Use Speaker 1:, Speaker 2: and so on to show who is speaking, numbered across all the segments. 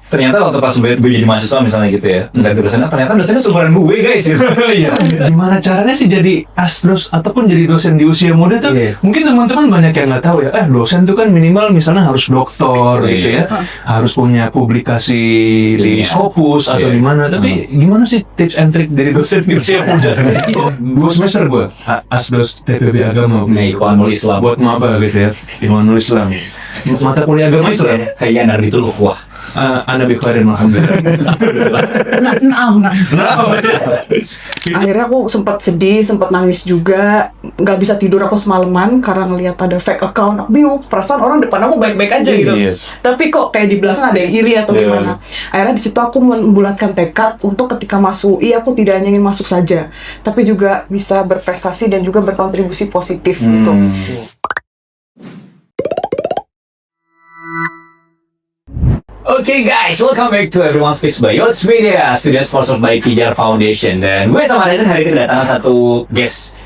Speaker 1: Ternyata waktu pas gue jadi mahasiswa misalnya gitu ya, ngeliat dosennya, ternyata dosennya seumuran gue guys gitu. Iya.
Speaker 2: Gimana caranya sih jadi asdos ataupun jadi dosen di usia muda tuh? Mungkin teman-teman banyak yang nggak tahu ya. Dosen tuh kan minimal misalnya harus doktor gitu ya, harus punya publikasi di Scopus atau di mana. Tapi gimana sih tips and trick dari dosen di usia muda? 2 semester gue asdos TPB Agama,
Speaker 1: Ikhwanul Islam
Speaker 2: buat maba gitu ya, Ikhwanul Islam, mata kuliah agama Islam.
Speaker 1: kayak Nardi tuh wah.
Speaker 2: Anda bikharin alhamdulillah.
Speaker 3: Akhirnya aku sempat sedih, sempat nangis juga, nggak bisa tidur aku semalaman karena ngelihat ada fake account. Aku bingung, perasaan orang depan aku baik-baik aja gitu. Tapi kok kayak di belakang ada yang iri atau gimana. Akhirnya di situ aku membulatkan tekad untuk ketika masuk UI aku tidak hanya ingin masuk saja, tapi juga bisa berprestasi dan juga berkontribusi positif gitu.
Speaker 1: Oke guys, welcome back to Everyone Speaks by Yots Media, studio sponsored by Kijar Foundation. Dan gue sama Raiden hari ini kedatangan satu guest.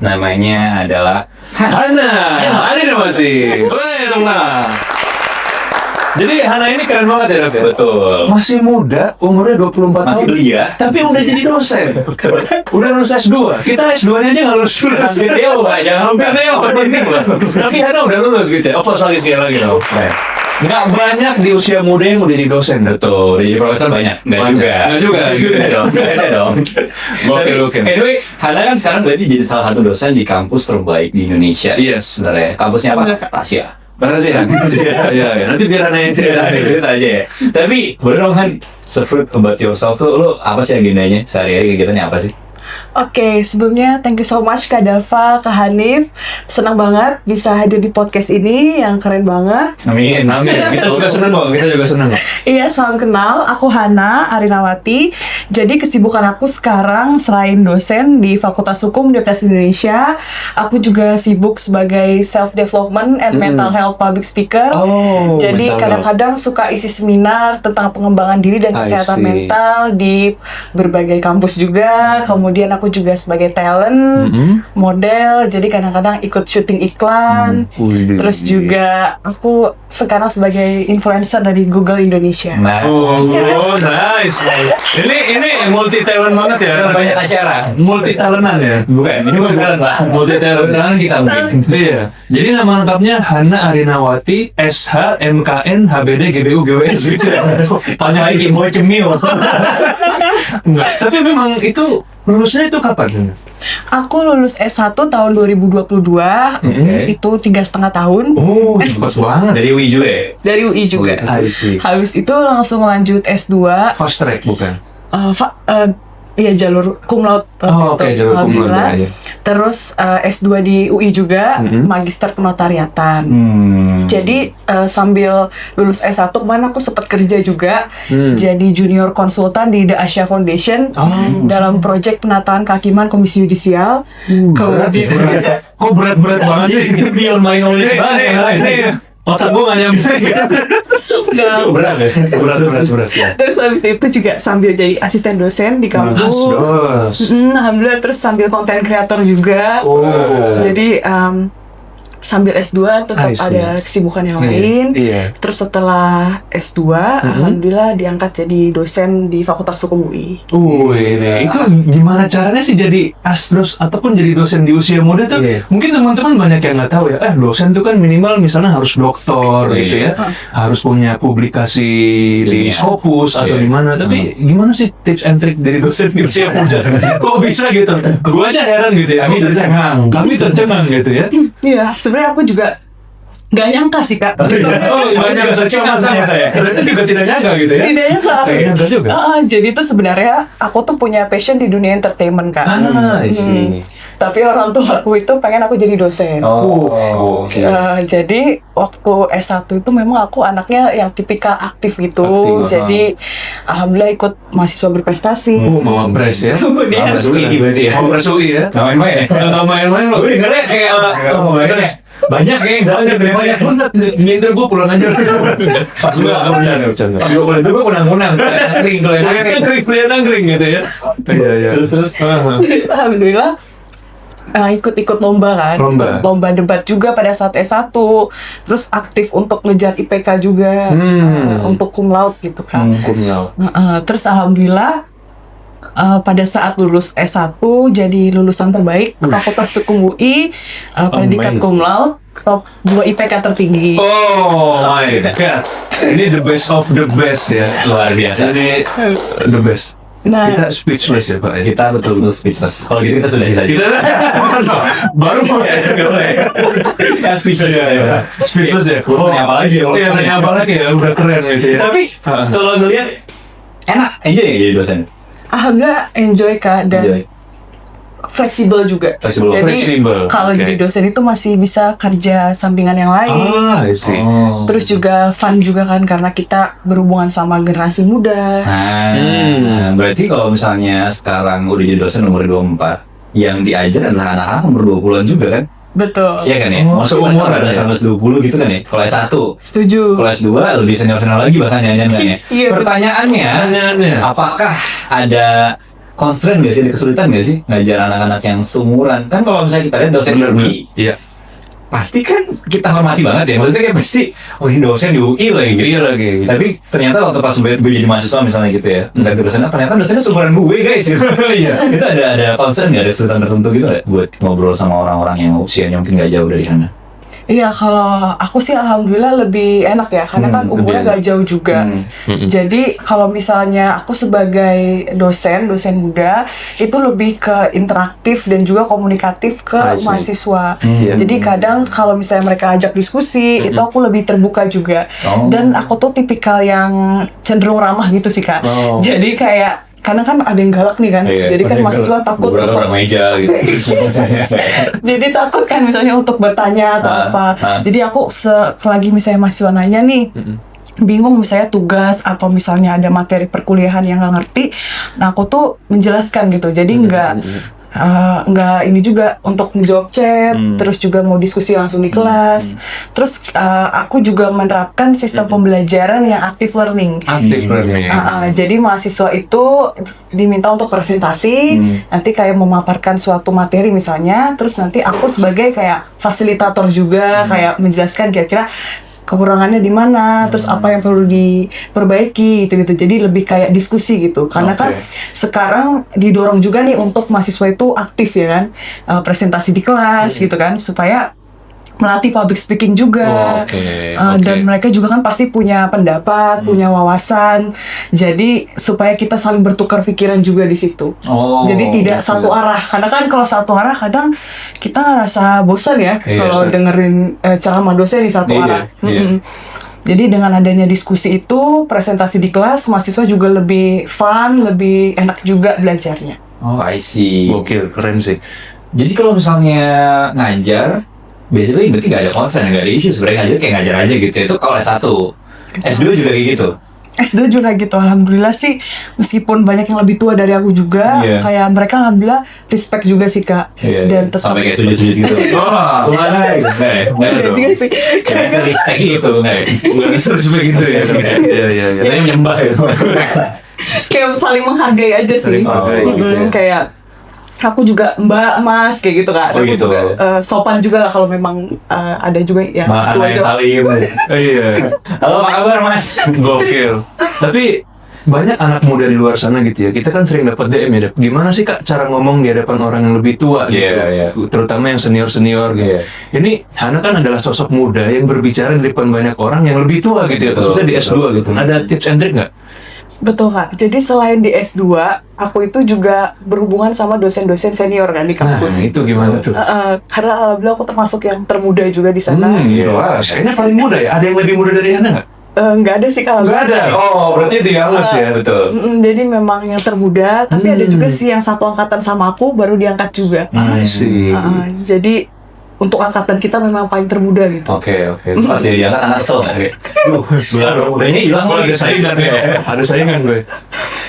Speaker 1: Namanya adalah Hana Arinawati. Jadi Hana ini keren banget ya, Dok? Betul.
Speaker 2: Masih muda, umurnya 24
Speaker 1: Masih
Speaker 2: tahun.
Speaker 1: belia.
Speaker 2: Tapi udah jadi dosen. Udah lulus S2. Kita S2-nya aja nggak lulus.
Speaker 1: Hampir Theo, Pak. Jangan hampir Theo.
Speaker 2: Tapi Hana udah lulus gitu ya. Pas lagi sekali lagi dong. Nggak banyak di usia muda yang udah jadi dosen.
Speaker 1: Betul, jadi profesor banyak. Nggak juga dong. Nggak ada dong.
Speaker 2: Oke.
Speaker 1: Anyway, Hana kan sekarang berarti jadi salah satu dosen di kampus terbaik di Indonesia.
Speaker 2: Yes.
Speaker 1: Sebenarnya. Kampusnya apa? Tasya.
Speaker 2: Benar sih ya? Iya. Nanti biar Hana yang cerita.
Speaker 1: Cerita aja ya. Tapi, boleh dong kan, se-fruit about yourself tuh, lo apa sih agendanya? Sehari-hari kegiatannya apa sih?
Speaker 3: Oke, sebelumnya thank you so much Kak Dalva, Kak Hanif. Senang banget bisa hadir di podcast ini yang keren banget.
Speaker 1: Amin.
Speaker 2: Kita juga senang kok.
Speaker 3: Iya, salam kenal. Aku Hana Arinawati. Jadi kesibukan aku sekarang selain dosen di Fakultas Hukum Universitas Indonesia, aku juga sibuk sebagai self development and mental health public speaker. Jadi kadang-kadang suka isi seminar tentang pengembangan diri dan kesehatan mental di berbagai kampus juga. Kemudian aku juga sebagai talent, model, jadi kadang-kadang ikut syuting iklan. Terus juga aku sekarang sebagai influencer dari Google Indonesia.
Speaker 2: Nice. Ini multi talent banget ya.
Speaker 1: Banyak acara.
Speaker 2: Multi talentan ya.
Speaker 1: Bukan, ini bukan talent, Pak.
Speaker 2: Multi talent.
Speaker 1: Talent kita mungkin.
Speaker 2: Iya. Jadi nama lengkapnya Hana Arinawati, SH, MKN, HBD, GBU, GWS gitu ya.
Speaker 1: Tanya lagi, mau cemil.
Speaker 2: Enggak. Tapi memang itu lulusnya itu kapan?
Speaker 3: Aku lulus S1 tahun 2022, itu 3,5 tahun.
Speaker 2: Cepat banget.
Speaker 1: Dari UI juga ya?
Speaker 3: Dari UI juga. Habis itu langsung lanjut S2.
Speaker 2: Fast track bukan?
Speaker 3: Iya, jalur cum laude.
Speaker 2: Jalur cum laude aja.
Speaker 3: Terus S2 di UI juga, magister kenotariatan. Jadi sambil lulus S1 kemarin aku sempat kerja juga jadi junior konsultan di The Asia Foundation dalam proyek penataan kehakiman Komisi Yudisial. Kemudian
Speaker 2: Kok berat-berat banget sih?
Speaker 1: Beyond my knowledge banget.
Speaker 2: Otak gue gak nyampe. Berat ya.
Speaker 3: Terus habis itu juga sambil jadi asisten dosen di kampus. Alhamdulillah, terus sambil konten kreator juga. Jadi sambil S2 tetap ada kesibukan yang lain. Terus setelah S2, alhamdulillah diangkat jadi dosen di Fakultas Hukum UI.
Speaker 2: Itu gimana caranya sih jadi asdos ataupun jadi dosen di usia muda tuh? Mungkin teman-teman banyak yang nggak tahu ya. Dosen tuh kan minimal misalnya harus doktor gitu ya, harus punya publikasi di Scopus atau di mana. Tapi gimana sih tips and trick dari dosen di usia muda? Kok bisa gitu? Gue aja heran gitu ya. Kami tercengang gitu ya.
Speaker 3: Iya, sebenarnya aku juga nggak nyangka sih, Kak.
Speaker 2: Banyak tercengang ya. Ternyata juga tidak nyangka gitu ya.
Speaker 3: Tidak nyangka
Speaker 2: juga.
Speaker 3: Jadi tuh sebenarnya aku tuh punya passion di dunia entertainment, Kak. Tapi orang tua aku itu pengen aku jadi dosen. Jadi waktu S1 itu memang aku anaknya yang tipikal aktif gitu. Jadi alhamdulillah ikut mahasiswa berprestasi.
Speaker 2: Mau pres ya?
Speaker 3: Kemudian
Speaker 1: UI berarti ya?
Speaker 2: Mau pres UI ya?
Speaker 1: Nggak main-main ya?
Speaker 2: Nggak main-main loh.
Speaker 1: Gue dengernya kayak banyak kayaknya.
Speaker 2: Banyak banget. Minder gue pulang aja. Pas gue nggak bercanda.
Speaker 1: Pas gue kuliah itu gue kunang-kunang. Kelihatan kering
Speaker 2: Kelihatan kering gitu ya.
Speaker 1: Terus.
Speaker 3: alhamdulillah ikut-ikut lomba kan,
Speaker 2: Lomba.
Speaker 3: lomba debat juga pada saat S1, terus aktif untuk ngejar IPK juga, untuk cum laude gitu kan. Terus alhamdulillah pada saat lulus S1 jadi lulusan terbaik Fakultas Hukum UI, predikat cum laude, top 2 IPK tertinggi.
Speaker 2: Oh my god, ini the best of the best ya,
Speaker 1: Luar biasa.
Speaker 2: ini the best.
Speaker 3: Nah,
Speaker 2: Kita speechless ya Pak ya.
Speaker 1: Kita betul-betul speechless. Kalau gitu kita sudah saja.
Speaker 2: Baru mau
Speaker 1: Kan speechless ya.
Speaker 2: speechless ya.
Speaker 1: Mau nanya apa lagi?
Speaker 2: Iya, nanya apa lagi ya, udah keren gitu ya.
Speaker 1: Tapi kalau ngeliat enak, enjoy ya jadi dosen.
Speaker 3: alhamdulillah enjoy Kak, dan
Speaker 1: Enjoy.
Speaker 3: fleksibel juga.
Speaker 1: Fleksibel.
Speaker 3: Jadi
Speaker 2: Fleksibel,
Speaker 3: kalau
Speaker 2: oke.
Speaker 3: jadi dosen itu masih bisa kerja sampingan yang lain.
Speaker 2: I see.
Speaker 1: Oh.
Speaker 3: Terus juga fun juga kan karena kita berhubungan sama generasi muda.
Speaker 1: Nah, berarti kalau misalnya sekarang udah jadi dosen umur 24, yang diajar adalah anak-anak umur 20-an juga kan?
Speaker 3: Betul.
Speaker 1: Iya kan ya?
Speaker 2: Oh,
Speaker 1: Maksudnya
Speaker 2: seumuran
Speaker 1: ada
Speaker 2: ya?
Speaker 1: 19-20 gitu kan ya? Kalau S1,
Speaker 3: Setuju.
Speaker 1: kalau S2 lebih senior-senior lagi bahkan nyanyian kan ya?
Speaker 3: Iya, betul.
Speaker 1: Pertanyaannya, apakah ada constraint nggak sih, ada kesulitan nggak sih ngajar anak-anak yang seumuran? Kan kalau misalnya kita lihat dosen di UI,
Speaker 2: Iya.
Speaker 1: pasti kan kita hormati banget ya. Maksudnya kayak pasti, oh ini dosen di UI lagi gitu.
Speaker 2: Iya lagi. Gitu.
Speaker 1: Tapi ternyata waktu pas gue jadi mahasiswa misalnya gitu ya, ngeliat dosennya, ternyata dosennya seumuran gue guys gitu. Iya. Itu ada concern nggak, ada kesulitan tertentu gitu nggak buat ngobrol sama orang-orang yang usianya mungkin nggak jauh dari sana?
Speaker 3: Iya, kalau aku sih alhamdulillah lebih enak ya, karena kan umurnya
Speaker 1: lebih
Speaker 3: gak jauh juga. Jadi kalau misalnya aku sebagai dosen muda, itu lebih ke interaktif dan juga komunikatif ke
Speaker 1: I see.
Speaker 3: mahasiswa.
Speaker 2: Iya.
Speaker 3: Jadi kadang kalau misalnya mereka ajak diskusi, itu aku lebih terbuka juga.
Speaker 1: Oh.
Speaker 3: Dan aku tuh tipikal yang cenderung ramah gitu sih Kak.
Speaker 1: Oh.
Speaker 3: Jadi kayak, karena kan ada yang galak nih kan,
Speaker 1: Iya,
Speaker 3: jadi kan mahasiswa takut
Speaker 1: beberapa
Speaker 3: untuk
Speaker 1: meja gitu.
Speaker 3: jadi takut kan misalnya untuk bertanya atau apa. Jadi aku selagi misalnya mahasiswa nanya nih, bingung misalnya tugas atau misalnya ada materi perkuliahan yang nggak ngerti, nah aku tuh menjelaskan gitu. Jadi nggak ini juga untuk menjawab chat, terus juga mau diskusi langsung di kelas. Terus aku juga menerapkan sistem pembelajaran yang active learning.
Speaker 2: Aktif learning.
Speaker 3: Jadi mahasiswa itu diminta untuk presentasi, nanti kayak memaparkan suatu materi misalnya, terus nanti aku sebagai kayak fasilitator juga, kayak menjelaskan kira-kira kekurangannya di mana, terus apa yang perlu diperbaiki gitu. Jadi lebih kayak diskusi gitu. Karena kan sekarang didorong juga nih untuk mahasiswa itu aktif ya kan, presentasi di kelas gitu kan, supaya melatih public speaking juga. Dan mereka juga kan pasti punya pendapat, punya wawasan. Jadi supaya kita saling bertukar pikiran juga di situ. Jadi tidak satu arah. Karena kan kalau satu arah kadang kita ngerasa bosan ya kalau dengerin ceramah dosen di satu arah. Jadi dengan adanya diskusi itu, presentasi di kelas, mahasiswa juga lebih fun, lebih enak juga belajarnya.
Speaker 1: Oh, I see.
Speaker 2: Gokil, keren sih.
Speaker 1: Jadi kalau misalnya ngajar, basically berarti nggak ada concern, nggak ada isu sebenarnya, ngajar kayak ngajar aja gitu. Itu kalau S1, S2 juga kayak gitu.
Speaker 3: S2 juga gitu, alhamdulillah sih, meskipun banyak yang lebih tua dari aku juga, kayak mereka alhamdulillah respect juga sih Kak. Dan tetap
Speaker 1: sampai kayak sujud-sujud gitu. Wah, mana gitu. Nggak dong.
Speaker 3: juga sih.
Speaker 1: Kayak respect gitu, nggak bisa respect gitu ya.
Speaker 2: Iya.
Speaker 1: Tapi menyembah ya.
Speaker 3: Kayak saling menghargai aja sih.
Speaker 2: Saling menghargai gitu ya.
Speaker 3: Kayak aku juga Mbak, Mas kayak gitu Kak.
Speaker 1: Oh,
Speaker 3: Aku
Speaker 1: gitu.
Speaker 3: juga sopan juga lah kalau memang ada juga yang tua
Speaker 1: Anak yang
Speaker 3: jauh.
Speaker 1: salim.
Speaker 2: Iya.
Speaker 1: Halo, apa kabar Mas?
Speaker 2: Gokil. Tapi banyak anak muda di luar sana gitu ya. Kita kan sering dapat DM ya. Gimana sih Kak cara ngomong di hadapan orang yang lebih tua gitu. Terutama yang senior-senior gitu. Ini Hana kan adalah sosok muda yang berbicara di depan banyak orang yang lebih tua gitu ya. Khususnya di S2 gitu. Ada tips and trick nggak?
Speaker 3: Betul Kak. Jadi selain di S2, aku itu juga berhubungan sama dosen-dosen senior kan di
Speaker 2: Nah,
Speaker 3: kampus.
Speaker 2: itu gimana tuh?
Speaker 3: Karena alhamdulillah aku termasuk yang termuda juga di sana.
Speaker 2: Wah, kayaknya paling muda ya. Ada yang lebih muda dari Hana nggak?
Speaker 3: Nggak ada sih kalau
Speaker 2: Nggak ada. Oh, berarti dia halus ya, betul.
Speaker 3: Jadi memang yang termuda, tapi ada juga sih yang satu angkatan sama aku baru diangkat juga.
Speaker 2: I see.
Speaker 3: Jadi untuk angkatan kita memang paling termuda gitu.
Speaker 1: Oke. Terus pas dia diangkat anak kesel nggak? Duh, mudanya hilang
Speaker 2: Ada
Speaker 1: lagi.
Speaker 2: saingan ya. Ada saingan gue.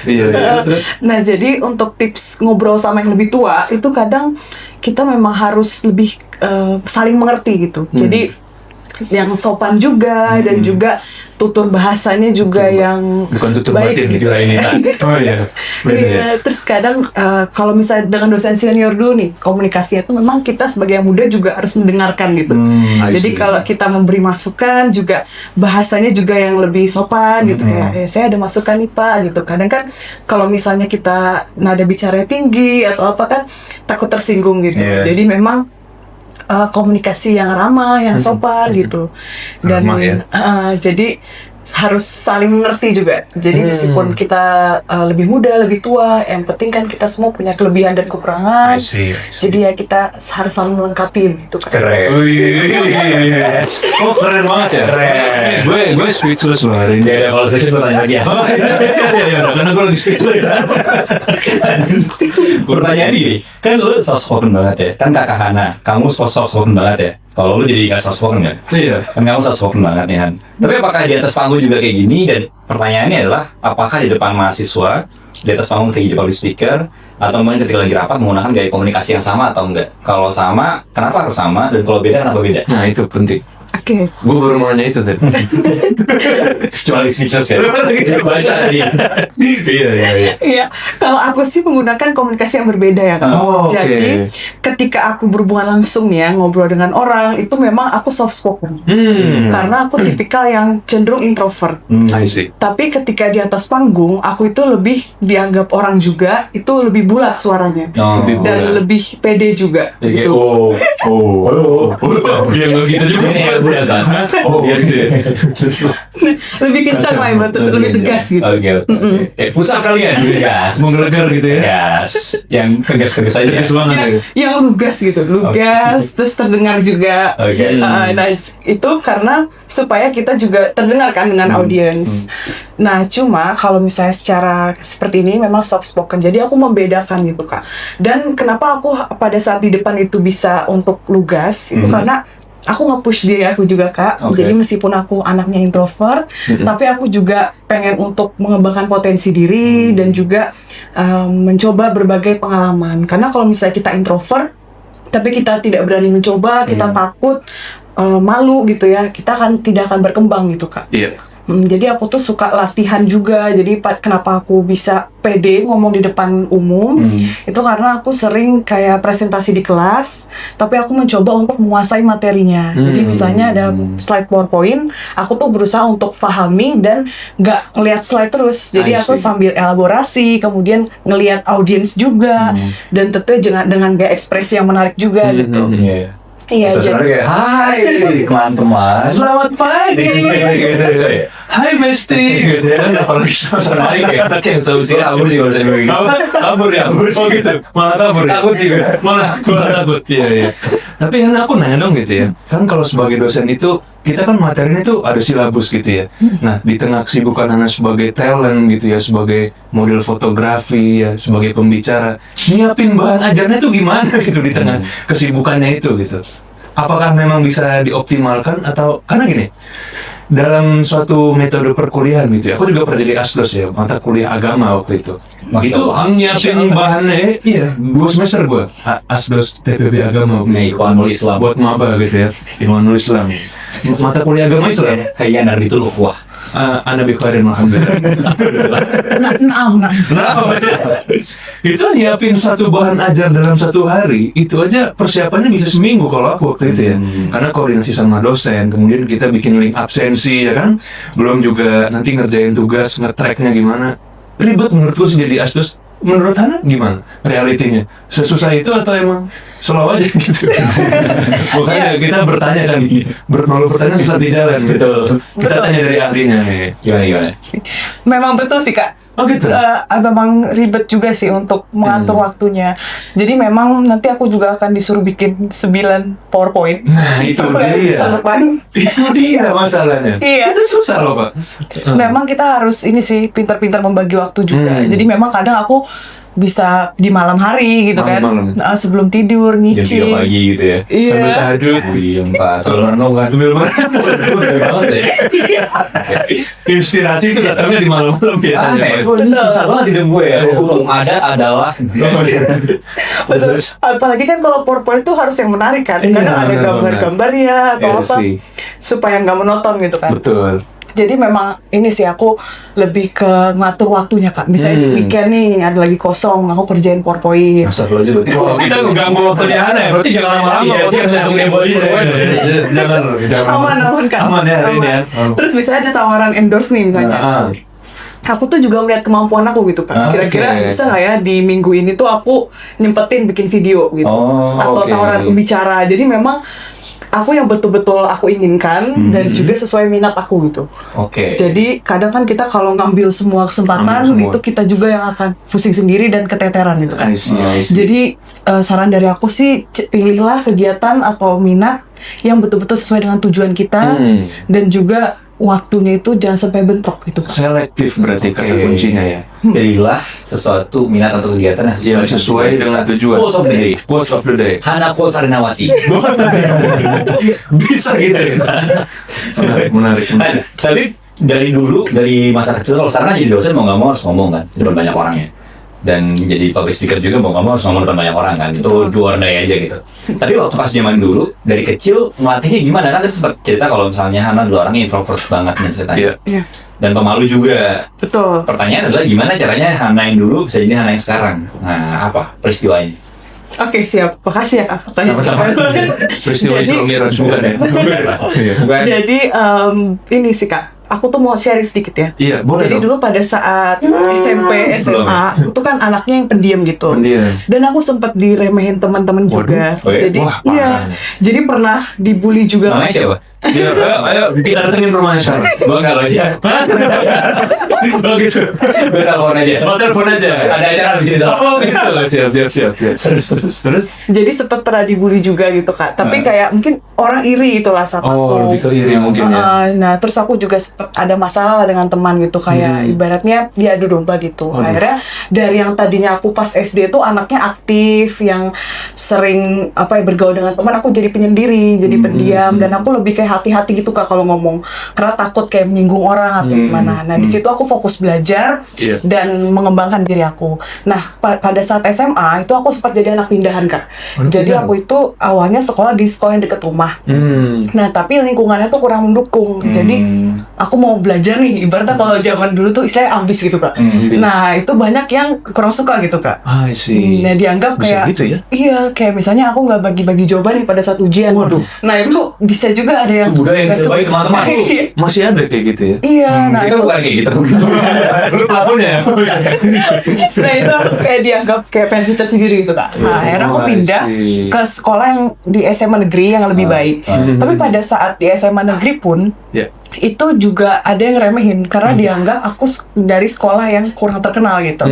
Speaker 2: Iya.
Speaker 1: Terus
Speaker 3: Nah, jadi untuk tips ngobrol sama yang lebih tua itu kadang kita memang harus lebih saling mengerti gitu. Jadi yang sopan juga dan juga tutur bahasanya juga yang
Speaker 2: Bukan tutur
Speaker 3: baik
Speaker 2: batin
Speaker 3: gitu.
Speaker 2: ini. Oh iya. Benar ya.
Speaker 3: Iya, terus kadang kalau misalnya dengan dosen senior dulu nih, komunikasinya itu memang kita sebagai yang muda juga harus mendengarkan gitu.
Speaker 2: I
Speaker 3: Jadi
Speaker 2: see.
Speaker 3: kalau kita memberi masukan juga bahasanya juga yang lebih sopan gitu, kayak saya ada masukan nih Pak gitu. Kadang kan kalau misalnya kita nada bicaranya tinggi atau apa kan takut tersinggung gitu.
Speaker 1: Iya.
Speaker 3: Jadi memang komunikasi yang ramah, yang sopan gitu. Dan
Speaker 2: Ramah ya.
Speaker 3: jadi harus saling mengerti juga. Jadi meskipun kita lebih muda, lebih tua, yang penting kan kita semua punya kelebihan dan kekurangan.
Speaker 2: I see.
Speaker 3: Jadi ya kita harus saling melengkapi gitu kan.
Speaker 1: Keren.
Speaker 2: Oh iya. Oh keren banget ya.
Speaker 1: Keren.
Speaker 2: Gue speechless loh hari ini.
Speaker 1: Ya, kalau saya bertanya lagi ya.
Speaker 2: Oh iya, karena gue lagi speechless.
Speaker 1: Pertanyaan ini, kan lu soft spoken banget ya. Kan Kakak Hana, kamu soft spoken banget ya. Kalau lu jadi nggak soft spoken kan?
Speaker 2: Iya.
Speaker 1: Kan kamu soft spoken banget nih Han. Tapi apakah di atas panggung juga kayak gini? Dan pertanyaannya adalah, apakah di depan mahasiswa, di atas panggung ketika jadi public speaker, atau mungkin ketika lagi rapat menggunakan gaya komunikasi yang sama atau enggak? Kalau sama, kenapa harus sama? Dan kalau beda, kenapa beda?
Speaker 2: Nah itu penting.
Speaker 3: Oke.
Speaker 2: Gue baru mau nanya itu tadi.
Speaker 1: Cuma di speechless ya? Baca tadi.
Speaker 2: Iya.
Speaker 3: Iya, kalau aku sih menggunakan komunikasi yang berbeda ya Kak.
Speaker 2: Oh, oke.
Speaker 3: Jadi ketika aku berhubungan langsung ya ngobrol dengan orang itu memang aku soft spoken. Karena aku tipikal yang cenderung introvert.
Speaker 2: I see.
Speaker 3: Tapi ketika di atas panggung, aku itu lebih dianggap orang juga, itu lebih bulat suaranya.
Speaker 1: Oh.
Speaker 2: Lebih
Speaker 3: Dan
Speaker 2: bulat.
Speaker 3: lebih pede juga.
Speaker 1: Jadi kayak,
Speaker 3: gitu.
Speaker 2: Iya nggak gitu juga.
Speaker 1: Ini ya, bulat kan?
Speaker 2: Oh iya gitu ya.
Speaker 3: Lebih kencang lah ibaratnya, lebih tegas gitu.
Speaker 1: Oke. Pusat kalian, tegas.
Speaker 2: Menggelegar gitu ya.
Speaker 1: Tegas. Yang tegas-tegas aja.
Speaker 2: Tegas banget ya.
Speaker 3: Yang lugas gitu, lugas, terus terdengar juga.
Speaker 1: Oke.
Speaker 3: Nah itu karena supaya kita juga terdengar kan dengan audiens. Nah cuma kalau misalnya secara seperti ini memang soft spoken, jadi aku membedakan gitu Kak. Dan kenapa aku pada saat di depan itu bisa untuk lugas itu karena aku nge-push diri aku juga Kak.
Speaker 1: Oke.
Speaker 3: Jadi meskipun aku anaknya introvert, tapi aku juga pengen untuk mengembangkan potensi diri dan juga mencoba berbagai pengalaman. Karena kalau misalnya kita introvert, tapi kita tidak berani mencoba, kita takut, malu gitu ya, kita kan tidak akan berkembang gitu Kak.
Speaker 2: Iya.
Speaker 3: Jadi aku tuh suka latihan juga. Jadi kenapa aku bisa pede ngomong di depan umum itu karena aku sering kayak presentasi di kelas, tapi aku mencoba untuk menguasai materinya. Jadi misalnya ada slide PowerPoint, aku tuh berusaha untuk pahami dan nggak ngelihat slide terus. Jadi
Speaker 2: I
Speaker 3: aku
Speaker 2: see.
Speaker 3: sambil elaborasi, kemudian ngelihat audiens juga, dan tentunya dengan gaya ekspresi yang menarik juga gitu.
Speaker 1: Iya.
Speaker 3: Iya,
Speaker 1: Suasana
Speaker 3: jadi
Speaker 1: kayak, hai teman-teman.
Speaker 2: Selamat pagi.
Speaker 1: Gitu ya.
Speaker 2: Hai Besti. Gitu ya. Kalau suasana hari kayak anak yang seusia.
Speaker 1: Kabur sih kalau saya bilang gitu.
Speaker 2: Kabur ya. Oh gitu. Malah kabur ya.
Speaker 1: Takut sih gue.
Speaker 2: Malah takut. Iya. Tapi kan aku nanya dong gitu ya. Kan kalau sebagai dosen itu kita kan materinya tuh ada silabus gitu ya. Nah, di tengah kesibukan Hana sebagai talent gitu ya, sebagai model fotografi ya, sebagai pembicara, nyiapin bahan ajarnya tuh gimana gitu di tengah kesibukannya itu gitu. Apakah memang bisa dioptimalkan atau karena gini, dalam suatu metode perkuliahan gitu ya, aku juga pernah jadi asdos ya, mata kuliah agama waktu itu.
Speaker 1: Masya
Speaker 2: Itu
Speaker 1: Allah.
Speaker 2: nyiapin bahannya, iya, 2 semester gue asdos TPB agama waktu
Speaker 1: Nah,
Speaker 2: itu.
Speaker 1: Ikhwanul Islam.
Speaker 2: Buat maba gitu ya, Ikhwanul Islam. Mata kuliah agama Islam.
Speaker 1: Kayak dari itu loh, wah.
Speaker 2: Ana bi khairin alhamdulillah. Nah, itu nyiapin satu bahan ajar dalam satu hari, itu aja persiapannya bisa seminggu kalau aku waktu itu ya. Karena koordinasi sama dosen, kemudian kita bikin link absensi ya kan. Belum juga nanti ngerjain tugas, nge-tracknya gimana. Ribet menurutku sih jadi asdos. Menurut Hana gimana realitinya? Sesusah itu atau emang slow aja gitu? Makanya kita bertanya kan, bermalu bertanya susah di jalan. Betul. Kita tanya dari ahlinya nih.
Speaker 1: Gimana?
Speaker 3: memang betul sih Kak.
Speaker 2: Oh gitu?
Speaker 3: Memang ribet juga sih untuk mengatur waktunya. Jadi memang nanti aku juga akan disuruh bikin 9 PowerPoint.
Speaker 2: Nah itu dia.
Speaker 3: Tahun depan.
Speaker 2: Itu dia masalahnya.
Speaker 3: Iya.
Speaker 2: Itu susah loh Pak.
Speaker 3: Memang kita harus ini sih pintar-pintar membagi waktu juga. Jadi memang kadang aku bisa di malam hari gitu kan.
Speaker 2: Malam-malam.
Speaker 3: Nah, sebelum tidur
Speaker 1: Jam 3
Speaker 3: nyicil.
Speaker 1: pagi gitu ya.
Speaker 3: Iya.
Speaker 2: Sambil tahajud.
Speaker 1: Wih, 4
Speaker 2: Sambil renung kan. Sambil
Speaker 1: Bener banget ya.
Speaker 2: inspirasi itu datangnya di malam-malam biasanya.
Speaker 1: Aneh, gue ini susah banget hidup gue ya. Belum ada adalah.
Speaker 3: Betul. Apalagi kan kalau PowerPoint itu harus yang menarik kan.
Speaker 2: Iya,
Speaker 3: Kadang ada
Speaker 2: benar-benar.
Speaker 3: gambar-gambarnya atau
Speaker 2: Iya
Speaker 3: apa
Speaker 2: sih.
Speaker 3: supaya nggak monoton gitu kan.
Speaker 2: Betul.
Speaker 3: Jadi memang ini sih aku lebih ke ngatur waktunya Kak. Misalnya weekend nih ada lagi kosong, aku kerjain PowerPoint.
Speaker 1: Astagfirullahaladzim, berarti
Speaker 2: Wah, kita ngeganggu waktunya Hana ya, berarti jangan lama-lama.
Speaker 1: Iya,
Speaker 2: podcast
Speaker 1: jangan
Speaker 2: ngomongin
Speaker 1: ngomongin
Speaker 2: body ya. Jangan.
Speaker 3: Aman Kak.
Speaker 2: Aman ya hari ini ya.
Speaker 3: Terus misalnya ada tawaran endorse nih misalnya.
Speaker 2: Ah.
Speaker 3: Aku tuh juga melihat kemampuan aku gitu Kak. Kira-kira
Speaker 2: Oke.
Speaker 3: bisa nggak ya di minggu ini tuh aku nyempetin bikin video gitu.
Speaker 1: Oh,
Speaker 3: Atau
Speaker 2: oke.
Speaker 3: tawaran pembicara. Jadi memang aku yang betul-betul aku inginkan dan juga sesuai minat aku gitu.
Speaker 1: Oke.
Speaker 3: Jadi kadang kan kita kalau ngambil semua kesempatan
Speaker 2: Ambil semua.
Speaker 3: itu kita juga yang akan pusing sendiri dan keteteran gitu kan.
Speaker 2: I see.
Speaker 3: Jadi saran dari aku sih pilihlah kegiatan atau minat yang betul-betul sesuai dengan tujuan kita dan juga waktunya itu jangan sampai bentrok gitu Kak.
Speaker 2: Selektif berarti kata
Speaker 1: Oke.
Speaker 2: kuncinya ya.
Speaker 1: Pilihlah sesuatu minat atau kegiatan yang
Speaker 2: Yang sesuai dengan tujuan.
Speaker 1: Quotes of the day.
Speaker 2: Quotes of the day.
Speaker 1: Hana Quotes Arinawati.
Speaker 2: Bisa gitu ya. Menarik.
Speaker 1: Nah, tapi dari dulu, dari masa kecil, kalau sekarang kan jadi dosen mau nggak mau harus ngomong kan di depan banyak orangnya. Dan jadi public speaker juga mau nggak mau harus ngomong di depan banyak orang kan. Itu dua daya aja gitu. Tapi waktu pas zaman dulu, dari kecil ngelatihnya gimana? Kan tadi sempat cerita kalau misalnya Hana dulu orangnya introvert banget nih ceritanya.
Speaker 2: Iya.
Speaker 3: Iya,
Speaker 1: Dan pemalu juga.
Speaker 3: betul.
Speaker 1: Pertanyaan adalah gimana caranya Hana yang dulu bisa jadi Hana yang sekarang? Nah, apa peristiwanya?
Speaker 3: Oke, siap. Makasih ya Kak pertanyaan.
Speaker 2: Sama-sama. Peristiwa
Speaker 3: Jadi-
Speaker 2: Isra Miraj bukan ya? Iya.
Speaker 1: Bukan?
Speaker 3: Jadi ini sih Kak, aku tuh mau sharing sedikit ya.
Speaker 2: Iya, boleh
Speaker 3: Jadi
Speaker 2: dong.
Speaker 3: dulu pada saat SMP, SMA, aku tuh kan anaknya yang pendiam gitu.
Speaker 2: Pendiam.
Speaker 3: Dan aku sempat diremehin teman-teman juga.
Speaker 1: Oh iya?
Speaker 3: Jadi
Speaker 2: Wah,
Speaker 3: iya.
Speaker 2: parah.
Speaker 3: Jadi pernah dibully juga.
Speaker 1: Namanya siapa?
Speaker 2: Iya, ayo kita datengin rumahnya sekarang.
Speaker 1: Gue kalau aja.
Speaker 2: Oh gitu.
Speaker 1: Gue telepon aja.
Speaker 2: Oh, telepon aja.
Speaker 1: Ada acara di sini soal.
Speaker 2: Oh gitu. Siap. Terus.
Speaker 3: Jadi sempat pernah dibully juga gitu Kak. Tapi kayak mungkin orang iri gitu lah sama
Speaker 2: Oh,
Speaker 3: aku.
Speaker 2: lebih ke iri mungkin ya.
Speaker 3: Nah, terus aku juga sempet ada masalah dengan teman gitu kayak ibaratnya dia adu domba gitu.
Speaker 2: Waduh.
Speaker 3: Akhirnya dari yang tadinya aku pas SD tuh anaknya aktif, yang sering bergaul dengan teman, aku jadi penyendiri, jadi pendiam dan aku lebih kayak hati-hati gitu Kak kalau ngomong karena takut kayak menyinggung orang atau gimana. Nah, di situ aku fokus belajar
Speaker 2: Iya.
Speaker 3: dan mengembangkan diri aku. Nah, pada saat SMA itu aku sempat jadi anak pindahan Kak.
Speaker 2: Anak
Speaker 3: Jadi
Speaker 2: pindahan?
Speaker 3: aku itu awalnya sekolah di sekolah yang dekat rumah. Nah, tapi lingkungannya tuh kurang mendukung. Jadi, aku mau belajar nih. Ibaratnya kalau zaman dulu tuh istilahnya ambis gitu, Kak.
Speaker 2: Ambis.
Speaker 3: Nah, itu banyak yang kurang suka gitu, Kak.
Speaker 2: I see.
Speaker 3: Nah, dianggap
Speaker 2: Bisa
Speaker 3: kayak
Speaker 2: gitu ya?
Speaker 3: Iya, kayak misalnya aku nggak bagi-bagi jawaban nih pada saat ujian.
Speaker 2: Waduh.
Speaker 3: Nah, itu bisa juga ada yang
Speaker 1: Itu budaya yang
Speaker 3: nggak
Speaker 1: tidak
Speaker 3: suka.
Speaker 1: baik, teman-teman.
Speaker 3: Iya.
Speaker 2: Masih ada kayak gitu ya?
Speaker 3: Iya, nah
Speaker 1: Kita
Speaker 3: itu
Speaker 1: bukan kayak gitu.
Speaker 2: Lu pelakunya ya?
Speaker 3: nah itu aku kayak dianggap kayak pengen pintar sendiri gitu Kak. Nah akhirnya aku
Speaker 2: Oh, I
Speaker 3: pindah
Speaker 2: see.
Speaker 3: ke sekolah yang di SMA negeri yang lebih baik. Tapi pada saat di SMA negeri pun
Speaker 2: Ya.
Speaker 3: itu juga ada yang remehin karena dianggap aku dari sekolah yang kurang terkenal gitu.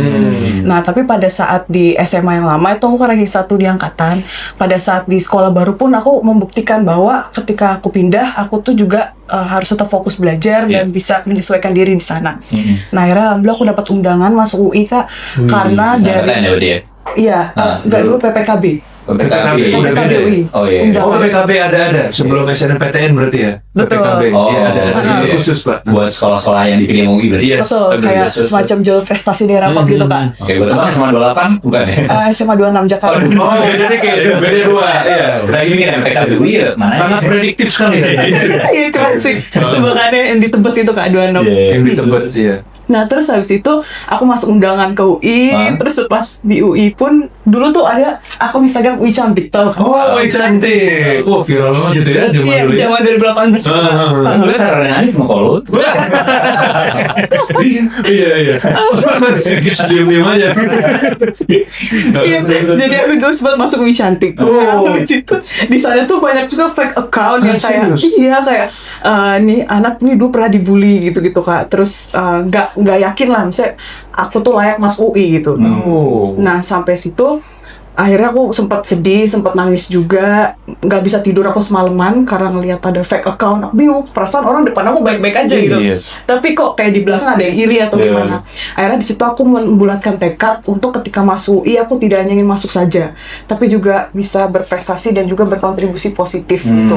Speaker 3: Nah tapi pada saat di SMA yang lama itu aku kan lagi satu di angkatan. Pada saat di sekolah baru pun aku membuktikan bahwa ketika aku pindah aku tuh juga harus tetap fokus belajar dan bisa menyesuaikan diri di sana. Nah akhirnya alhamdulillah aku dapat undangan masuk UI Kak karena
Speaker 1: PTN
Speaker 3: dari
Speaker 1: ya berarti ya?
Speaker 3: iya enggak
Speaker 1: dulu.
Speaker 3: dulu PPKB.
Speaker 1: PPKB.
Speaker 2: Udah
Speaker 3: PPKB
Speaker 2: beda ya?
Speaker 3: UI.
Speaker 1: Oh iya.
Speaker 3: Undangan.
Speaker 2: Oh, PKB ada. Sebelum SNMPTN berarti ya?
Speaker 3: Betul.
Speaker 2: PKB.
Speaker 1: Oh,
Speaker 2: Iya, ada. Itu
Speaker 1: iya.
Speaker 2: khusus, Pak.
Speaker 1: Buat sekolah-sekolah yang dipilih MUI berarti.
Speaker 2: Yes.
Speaker 3: Betul,
Speaker 2: betul,
Speaker 3: kayak
Speaker 2: betul.
Speaker 3: semacam jalur prestasi di rapat gitu Kak.
Speaker 1: Oke, berarti kan SMA 28 bukan ya?
Speaker 3: SMA 26 Jakarta.
Speaker 2: Oh, jadi kayak beda dua. Iya.
Speaker 1: Udah gini kan PPKB UI ya mana?
Speaker 2: Sangat prediktif sekali.
Speaker 3: Iya keren sih. Tebakannya yang di Tebet itu Kak 26.
Speaker 1: Iya.
Speaker 2: Yang di Tebet, iya.
Speaker 3: Nah terus habis itu aku masuk undangan ke UI. Terus pas di UI pun dulu tuh ada akun Instagram UI Cantik tau kan?
Speaker 2: Oh, woi cantik. Oh, viral banget gitu ya zaman
Speaker 3: Iya,
Speaker 2: dulu ya.
Speaker 3: zaman 2018.
Speaker 1: Gue karena Hanif mau kalau
Speaker 2: Iya. Diam-diam aja.
Speaker 3: Iya, jadi aku dulu sempat masuk UI Cantik.
Speaker 2: Oh.
Speaker 3: Habis itu di sana tuh banyak juga fake account yang kayak
Speaker 2: serius?
Speaker 3: iya kayak nih anak nih dulu pernah dibully gitu kan. Terus nggak yakin lah misalnya aku tuh layak masuk UI gitu.
Speaker 2: Oh.
Speaker 3: Nah sampai situ akhirnya aku sempat sedih, sempat nangis juga, nggak bisa tidur aku semalaman karena ngelihat ada fake account. Aku bingung, perasaan orang depan aku baik-baik aja gitu.
Speaker 2: Iya.
Speaker 3: Tapi kok kayak di belakang ada yang iri atau
Speaker 2: Iya.
Speaker 3: gimana. Akhirnya di situ aku membulatkan tekad untuk ketika masuk UI aku tidak hanya ingin masuk saja, tapi juga bisa berprestasi dan juga berkontribusi positif gitu.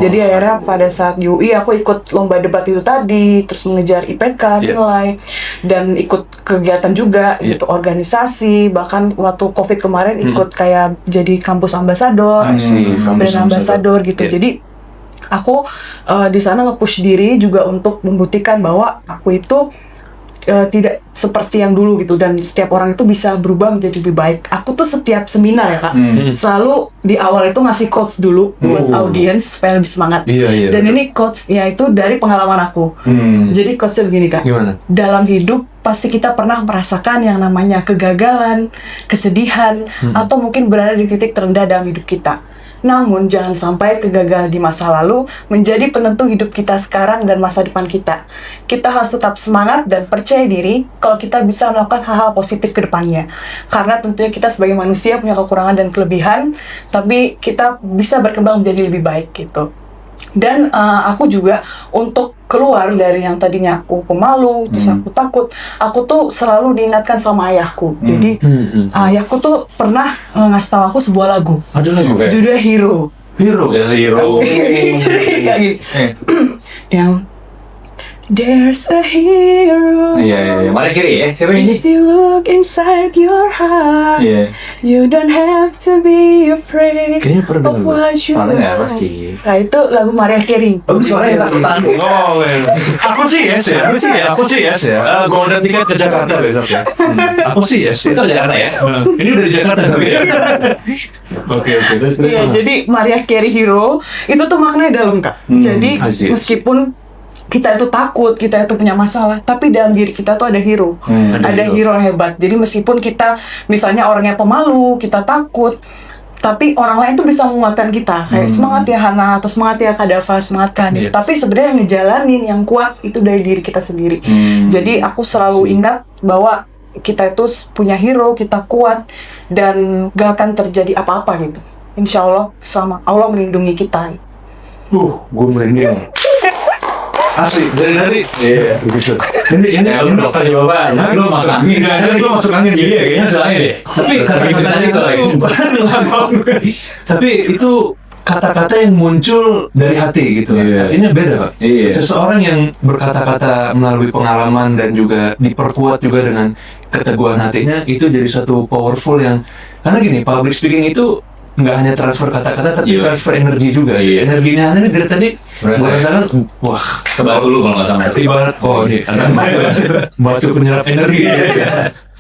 Speaker 3: Jadi akhirnya pada saat di UI aku ikut lomba debat itu tadi, terus mengejar IPK, nilai, dan ikut kegiatan juga gitu, organisasi, bahkan waktu COVID kemarin ikut kayak jadi kampus ambasador, brand ambasador gitu. Jadi aku di sana nge-push diri juga untuk membuktikan bahwa aku itu tidak seperti yang dulu gitu, dan setiap orang itu bisa berubah menjadi lebih baik. Aku tuh setiap seminar ya Kak, selalu di awal itu ngasih quotes dulu buat audiens supaya lebih semangat. Dan ini quotesnya itu dari pengalaman aku. Jadi quotesnya begini Kak.
Speaker 2: Gimana?
Speaker 3: Dalam hidup pasti kita pernah merasakan yang namanya kegagalan, kesedihan, atau mungkin berada di titik terendah dalam hidup kita. Namun jangan sampai kegagalan di masa lalu menjadi penentu hidup kita sekarang dan masa depan kita. Kita harus tetap semangat dan percaya diri kalau kita bisa melakukan hal-hal positif ke depannya. Karena tentunya kita sebagai manusia punya kekurangan dan kelebihan, tapi kita bisa berkembang menjadi lebih baik gitu. Dan aku juga untuk keluar dari yang tadinya aku pemalu, terus aku takut, aku tuh selalu diingatkan sama ayahku. Jadi ayahku tuh pernah ngasih tahu aku sebuah lagu.
Speaker 1: Ada lagu kayak
Speaker 3: Judulnya Hero.
Speaker 1: Hero.
Speaker 3: Jadi kayak gini. Yang There's a hero.
Speaker 1: Iya. Mana kiri ya? Siapa ini?
Speaker 3: If you look inside your heart, you don't have to be afraid
Speaker 2: Kayaknya pernah
Speaker 3: of
Speaker 2: dengar.
Speaker 3: what you
Speaker 1: Pernah nggak,
Speaker 3: know.
Speaker 1: pasti.
Speaker 3: Nah itu lagu Mariah Carey.
Speaker 1: Bagus suaranya takutan.
Speaker 2: Oh, aku sih yes ya. Aku sih yes ya. Golden ticket ke Jakarta besok ya. Aku sih yes.
Speaker 1: Itu Jakarta ya?
Speaker 2: Ini udah di Jakarta tapi ya. Oke. Terus.
Speaker 3: Iya, jadi Mariah Carey Hero itu tuh maknanya dalam Kak. Jadi
Speaker 2: I see.
Speaker 3: meskipun kita itu takut, kita itu punya masalah, tapi dalam diri kita tuh ada hero. Ada hero yang hebat. Jadi meskipun kita misalnya orangnya pemalu, kita takut, tapi orang lain tuh bisa menguatkan kita. Kayak semangat ya Hana, atau semangat ya Kak Dava, semangat Kak Hanif. Tapi sebenarnya yang ngejalanin, yang kuat itu dari diri kita sendiri. Jadi aku selalu ingat bahwa kita itu punya hero, kita kuat, dan gak akan terjadi apa-apa gitu. Insya Allah selama Allah melindungi kita.
Speaker 2: Gue merinding. Asli dari
Speaker 1: Iya.
Speaker 2: begitu. Ini
Speaker 1: Lu dokter jawaban. Lu masuk angin.
Speaker 2: Lu masuk angin
Speaker 1: Iya, kayaknya masuk angin deh.
Speaker 2: Tapi itu kata-kata yang muncul dari hati gitu. Artinya beda Pak. Seseorang yang berkata-kata melalui pengalaman dan juga diperkuat juga dengan keteguhan hatinya, itu jadi satu powerful yang, karena gini, public speaking itu nggak hanya transfer kata-kata tapi transfer energi juga. Energinya Anda dari tadi merasakan wah
Speaker 1: Ke batu lu kalau nggak salah.
Speaker 2: ibarat batu penyerap energi.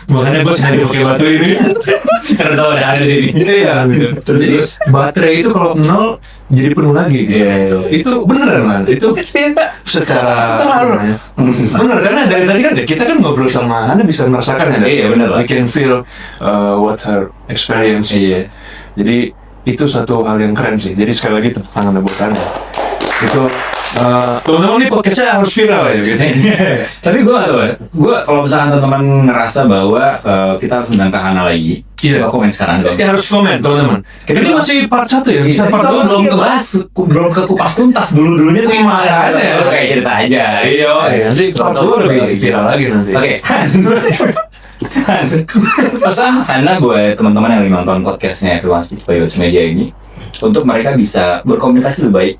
Speaker 2: Makanya gue sengaja pakai batu ini
Speaker 1: Karena tahu ada di sini.
Speaker 2: Iya gitu. Jadi baterai itu kalau nol jadi penuh lagi. Itu beneran man. Itu secara bener, karena dari tadi kan kita kan ngobrol sama Anda bisa merasakan ya.
Speaker 1: Iya bener lah.
Speaker 2: I can feel what her experience. Jadi itu satu hal yang keren sih. Jadi sekali lagi tepuk tangan buat Anda. Itu teman-teman ini podcastnya harus viral ya gitu.
Speaker 1: Tapi gue gak tau ya. Gue kalau misalkan teman-teman ngerasa bahwa kita harus undang ke Hana lagi, coba komen sekarang dong.
Speaker 2: Ya harus komen teman-teman. Ini masih part 1 ya. Bisa part 2
Speaker 1: belum kebahas, belum ke kupas tuntas dulunya tuh gimana ya? Kayak cerita aja. Iya.
Speaker 2: Nanti part 2 lebih viral lagi nanti.
Speaker 1: Oke. Pesan Hana buat teman-teman yang lagi nonton podcastnya Everyone Speaks by Youth Media ini, untuk mereka bisa berkomunikasi lebih baik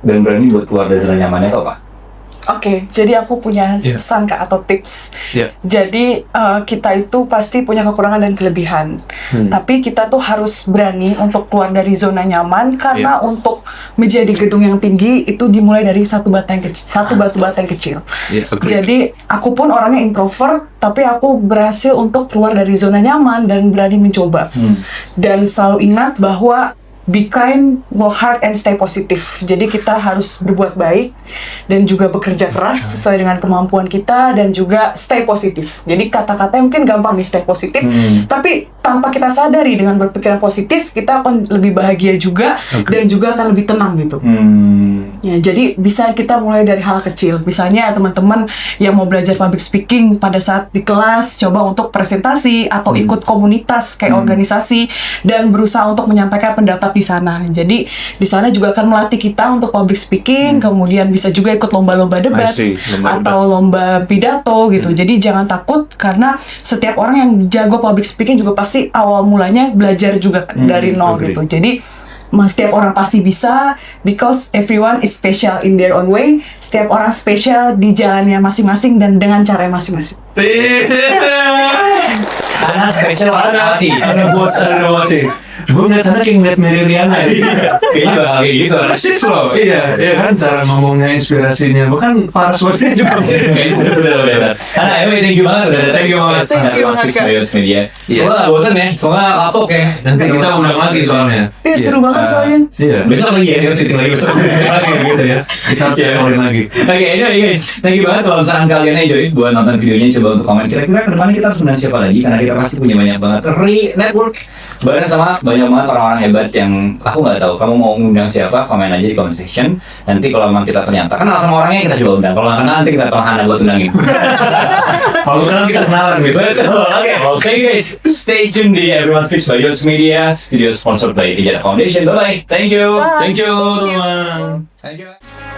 Speaker 1: dan berani buat keluar dari zona nyamannya, atau apa?
Speaker 3: Oke, jadi aku punya pesan Kak atau tips. Jadi kita itu pasti punya kekurangan dan kelebihan. Tapi kita tuh harus berani untuk keluar dari zona nyaman, karena untuk menjadi gedung yang tinggi itu dimulai dari satu batu bata yang kecil. Jadi aku pun orangnya introvert, tapi aku berhasil untuk keluar dari zona nyaman dan berani mencoba. Dan selalu ingat bahwa be kind, work hard, and stay positif. Jadi kita harus berbuat baik dan juga bekerja keras sesuai dengan kemampuan kita, dan juga stay positif. Jadi kata-katanya mungkin gampang nih, stay positif, tapi tanpa kita sadari dengan berpikiran positif, kita akan lebih bahagia juga dan juga akan lebih tenang gitu. Ya, jadi bisa kita mulai dari hal kecil. Misalnya teman-teman yang mau belajar public speaking, pada saat di kelas coba untuk presentasi atau ikut komunitas kayak organisasi dan berusaha untuk menyampaikan pendapat di sana. Jadi di sana juga akan melatih kita untuk public speaking, kemudian bisa juga ikut lomba-lomba debat atau lomba pidato gitu. Jadi jangan takut karena setiap orang yang jago public speaking juga pasti awal mulanya belajar juga kan, dari nol
Speaker 1: agree.
Speaker 3: gitu. Jadi setiap orang pasti bisa, because everyone is special in their own way. Setiap orang spesial di jalannya masing-masing dan dengan caranya masing-masing.
Speaker 1: Karena spesial hati.
Speaker 2: Ada buat Sanawati. Gue ngeliat Hana kayak ngeliat Mary Riana.
Speaker 1: Kayaknya bakal kayak gitu.
Speaker 2: Persis loh. Iya kan cara ngomongnya, inspirasinya. Bahkan Paras Wasnya juga.
Speaker 1: Bener. Karena anyway, thank you banget udah datang.
Speaker 2: Thank you banget.
Speaker 3: Thank you banget, Kak.
Speaker 1: Yods Media.
Speaker 2: Iya.
Speaker 1: Semoga gak bosan ya. Semoga kapok ya.
Speaker 2: Nanti kita undang lagi soalnya.
Speaker 3: Iya, seru banget soalnya.
Speaker 2: Iya.
Speaker 1: Besok lagi ya, kita syuting lagi besok.
Speaker 2: Lagi gitu ya. Kita harus ngobrolin lagi.
Speaker 1: Oke, anyway guys, thank you banget kalau misalkan kalian enjoy buat nonton videonya, coba untuk komen kira-kira ke depannya kita harus undang siapa lagi, karena kita pasti punya banyak banget network bareng sama banyak banget orang-orang hebat yang aku nggak tahu. Kamu mau ngundang siapa, komen aja di comment section. Nanti kalau memang kita ternyata kenal sama orangnya, kita coba undang. Kalau nggak kenal, nanti kita tolong Hana buat undangin.
Speaker 2: Kalau sekarang kita kenalan gitu.
Speaker 1: Betul, oke. Oke guys, stay tune di Everyone Speaks by Yods Media, video sponsored by Pijar Foundation. Bye-bye, thank you.
Speaker 3: Bye.
Speaker 2: Thank you teman.
Speaker 1: Thank you.